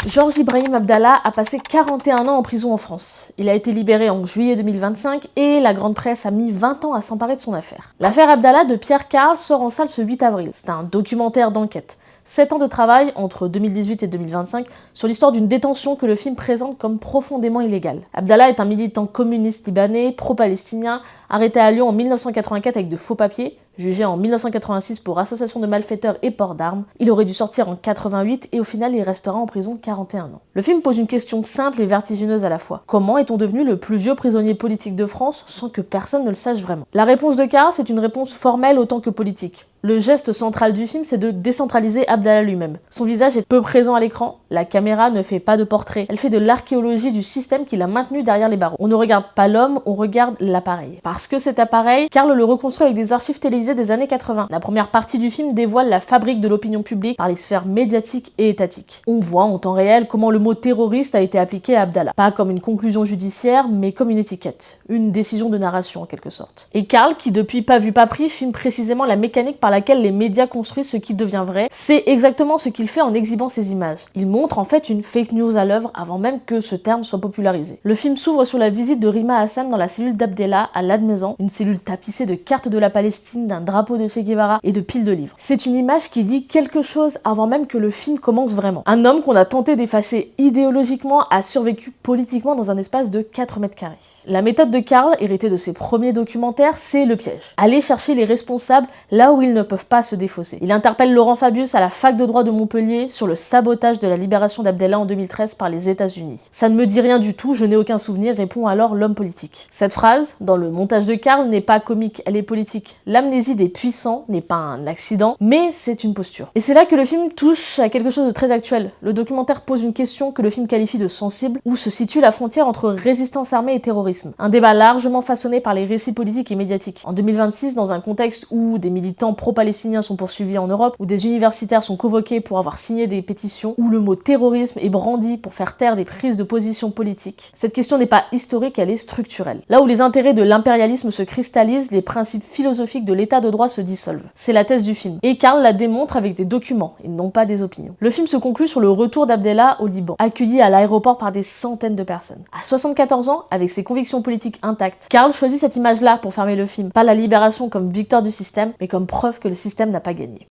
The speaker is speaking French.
Georges Ibrahim Abdallah a passé 41 ans en prison en France. Il a été libéré en juillet 2025 et la grande presse a mis 20 ans à s'emparer de son affaire. L'affaire Abdallah de Pierre Karl sort en salle ce 8 avril. C'est un documentaire d'enquête. 7 ans de travail, entre 2018 et 2025, sur l'histoire d'une détention que le film présente comme profondément illégale. Abdallah est un militant communiste libanais, pro-palestinien, arrêté à Lyon en 1984 avec de faux papiers, jugé en 1986 pour association de malfaiteurs et port d'armes. Il aurait dû sortir en 88 et au final il restera en prison 41 ans. Le film pose une question simple et vertigineuse à la fois. Comment est-on devenu le plus vieux prisonnier politique de France sans que personne ne le sache vraiment? La réponse de Karl, c'est une réponse formelle autant que politique. Le geste central du film, c'est de décentraliser Abdallah lui-même. Son visage est peu présent à l'écran, la caméra ne fait pas de portrait, elle fait de l'archéologie du système qui l'a maintenu derrière les barreaux. On ne regarde pas l'homme, on regarde l'appareil. Parce que cet appareil, Karl le reconstruit avec des archives télévisées des années 80. La première partie du film dévoile la fabrique de l'opinion publique par les sphères médiatiques et étatiques. On voit en temps réel comment le mot terroriste a été appliqué à Abdallah. Pas comme une conclusion judiciaire, mais comme une étiquette. Une décision de narration en quelque sorte. Et Karl, qui depuis Pas vu pas pris, filme précisément la mécanique par laquelle les médias construisent ce qui devient vrai, c'est exactement ce qu'il fait en exhibant ces images. Il montre en fait une fake news à l'œuvre avant même que ce terme soit popularisé. Le film s'ouvre sur la visite de Rima Hassan dans la cellule d'Abdallah à Ladmezan, une cellule tapissée de cartes de la Palestine, d'un drapeau de Che Guevara et de piles de livres. C'est une image qui dit quelque chose avant même que le film commence vraiment. Un homme qu'on a tenté d'effacer idéologiquement a survécu politiquement dans un espace de 4 mètres carrés. La méthode de Karl, héritée de ses premiers documentaires, c'est le piège. Aller chercher les responsables là où ils ne peuvent pas se défausser. Il interpelle Laurent Fabius à la fac de droit de Montpellier sur le sabotage de la libération d'Abdallah en 2013 par les États-Unis. Ça ne me dit rien du tout, je n'ai aucun souvenir, répond alors l'homme politique. Cette phrase, dans le montage de Karl, n'est pas comique, elle est politique. L'amnésie des puissants n'est pas un accident, mais c'est une posture. Et c'est là que le film touche à quelque chose de très actuel. Le documentaire pose une question que le film qualifie de sensible, où se situe la frontière entre résistance armée et terrorisme. Un débat largement façonné par les récits politiques et médiatiques. En 2026, dans un contexte où des militants pro-palestiniens sont poursuivis en Europe, où des universitaires sont convoqués pour avoir signé des pétitions, où le mot terrorisme est brandi pour faire taire des prises de position politiques. Cette question n'est pas historique, elle est structurelle. Là où les intérêts de l'impérialisme se cristallisent, les principes philosophiques de l'état de droit se dissolvent. C'est la thèse du film. Et Karl la démontre avec des documents, et non pas des opinions. Le film se conclut sur le retour d'Abdallah au Liban, accueilli à l'aéroport par des centaines de personnes. À 74 ans, avec ses convictions politiques intactes, Karl choisit cette image-là pour fermer le film. Pas la libération comme victoire du système, mais comme preuve que le système n'a pas gagné.